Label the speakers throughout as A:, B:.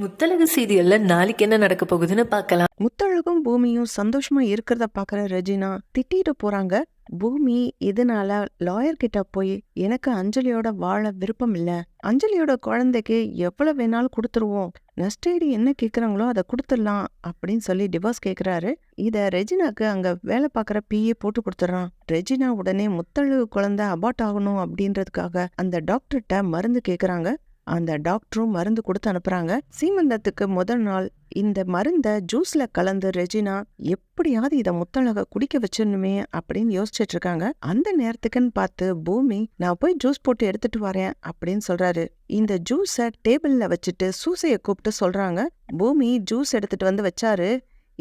A: முத்தழகு சீரியல்ல நாளைக்கு என்ன நடக்க போகுதுன்னு பார்க்கலாம்.
B: முத்தழகும் பூமியும் சந்தோஷமா இருக்கிறத பாக்குற ரெஜினா திட்டிட்டு போறாங்க. பூமி இதனால லாயர் கிட்ட போய் எனக்கு அஞ்சலியோட வாழ விருப்பம் இல்ல, அஞ்சலியோட குழந்தைக்கு எவ்வளவு வேணாலும் கொடுத்துருவோம், நஷ்டஈடு என்ன கேக்குறாங்களோ அதை கொடுத்துடலாம் அப்படின்னு சொல்லி டிவோர்ஸ் கேக்குறாரு. இத ரெஜினாக்கு அங்க வேலை பாக்குற பிஏ போட்டு கொடுத்துறான். ரெஜினா உடனே முத்தழகு குழந்தை அபார்ட் ஆகணும் அப்படின்றதுக்காக அந்த டாக்டர்கிட்ட மருந்து கேக்குறாங்க. அந்த டாக்டரும் மருந்து கொடுத்து அனுப்புறாங்க. சீமந்தத்துக்கு முதல் நாள் இந்த மருந்த ஜூஸ்ல கலந்து ரெஜினா எப்படியாவது இத முத்தழக குடிக்க வச்சிடணுமே அப்படின்னு யோசிச்சுட்டு இருக்காங்க. அந்த நேரத்துக்குன்னு பார்த்து பூமி நான் போய் ஜூஸ் போட்டு எடுத்துட்டு வரேன் அப்படின்னு சொல்றாரு. இந்த ஜூஸ டேபிள்ல வச்சுட்டு சூசைய கூப்பிட்டு சொல்றாங்க. பூமி ஜூஸ் எடுத்துட்டு வந்து வச்சாரு.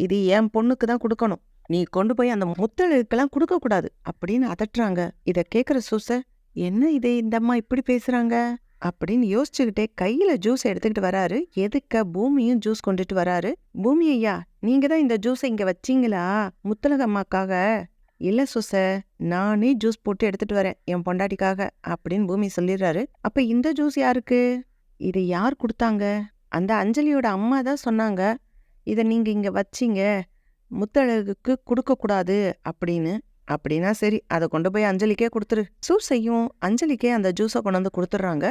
B: இது என் பொண்ணுக்கு தான் கொடுக்கணும், நீ கொண்டு போய் அந்த முத்தழகுக்கெல்லாம் கொடுக்க கூடாது அப்படின்னு அதட்டுறாங்க. இத கேக்குற சூச என்ன இது இந்த அம்மா இப்படி பேசுறாங்க அப்படின்னு யோசிச்சுக்கிட்டே கையில ஜூஸ் எடுத்துக்கிட்டு வராரு. எதுக்க பூமியும் ஜூஸ் கொண்டுட்டு வராரு. பூமி ஐயா, நீங்க தான் இந்த ஜூஸை இங்க வச்சீங்களா முத்தழகு அம்மாக்காக? இல்ல சுச, நானே ஜூஸ் போட்டு எடுத்துட்டு வரேன் என் பொண்டாட்டிக்காக அப்படின்னு பூமி சொல்லிடுறாரு. அப்ப இந்த ஜூஸ் யாருக்கு? இது யார் கொடுத்தாங்க? அந்த அஞ்சலியோட அம்மா தான் சொன்னாங்க இத நீங்க இங்க வச்சீங்க, முத்தழகுக்கு கொடுக்க கூடாது அப்படின்னு. அப்படின்னா சரி, அதை கொண்டு போய் அஞ்சலிக்கே கொடுத்துரு. சூசையும் அஞ்சலிக்கே அந்த ஜூஸை கொண்டு வந்து கொடுத்துட்றாங்க.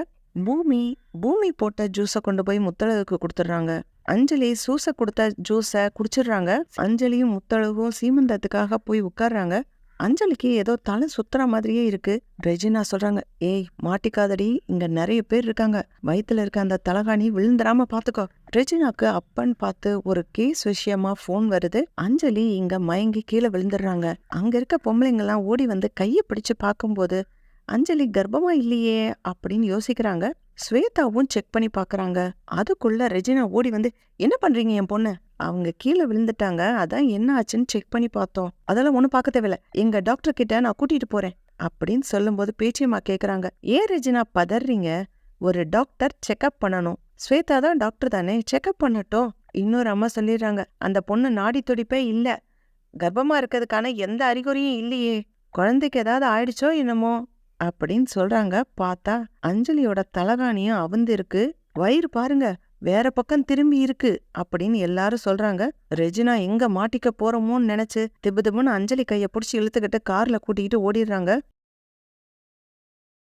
B: பூமி போட்ட ஜூஸை கொண்டு போய் முத்தழகுக்கு கொடுத்துட்றாங்க. அஞ்சலி சூசை கொடுத்த ஜூஸை குடிச்சிடுறாங்க. அஞ்சலியும் முத்தழகும் சீமந்தத்துக்காக போய் உட்கார்றாங்க. அஞ்சலிக்கு ஏதோ தலை சுத்துற மாதிரியே இருக்கு. ரெஜினா சொல்றாங்க, ஏய் மாட்டிக்காதடி, இங்க நிறைய பேர் இருக்காங்க, வயித்துல இருக்க அந்த தலகாணி விழுந்துடாம பாத்துக்கோ. ரெஜினாக்கு அப்பன்னு பார்த்து ஒரு கேஸ் விஷயமா போன் வருது. அஞ்சலி இங்க மயங்கி கீழே விழுந்துடுறாங்க. அங்க இருக்க பொம்பளைங்க எல்லாம் ஓடி வந்து கைய பிடிச்சு பார்க்கும்போது அஞ்சலி கர்ப்பமா இல்லையே அப்படின்னு யோசிக்கிறாங்க. ஸ்வேதாவும் செக் பண்ணி பாக்குறாங்க. அதுக்குள்ள ரெஜினா ஓடி வந்து, என்ன பண்றீங்க என் பொண்ணு? அவங்க கீழே விழுந்துட்டாங்க, அதான் என்ன ஆச்சுன்னு செக் பண்ணி பார்த்தோம், அதெல்லாம் ஒண்ணும் பார்க்க தேவையில்ல, எங்க டாக்டர் கிட்ட நான் கூட்டிட்டு போறேன் அப்படின்னு சொல்லும்போது பேச்சியம்மா கேக்குறாங்க, ஏன் ரெஜினா பதறீங்க? ஒரு டாக்டர் செக்அப் பண்ணணும், ஸ்வேதா தான் டாக்டர் தானே, செக்அப் பண்ணட்டும். இன்னொரு அம்மா சொல்லிடுறாங்க, அந்த பொண்ணு நாடி துடிப்பே இல்ல, கர்ப்பமா இருக்கிறதுக்கான எந்த அறிகுறியும் இல்லையே, குழந்தைக்கு ஏதாவது ஆயிடுச்சோ என்னமோ அப்படின்னு சொல்றாங்க. பார்த்தா அஞ்சலியோட தலகாணியும் அவுந்து இருக்கு, வயிறு பாருங்க வேற பக்கம் திரும்பி இருக்கு அப்படின்னு எல்லாரும் சொல்றாங்க. ரெஜினா எங்க மாட்டிக்க போறோமோன்னு நினைச்சு திபுதிபுன்னு அஞ்சலி கைய புடிச்சு இழுத்துக்கிட்டு கார்ல கூட்டிக்கிட்டு ஓடிடுறாங்க.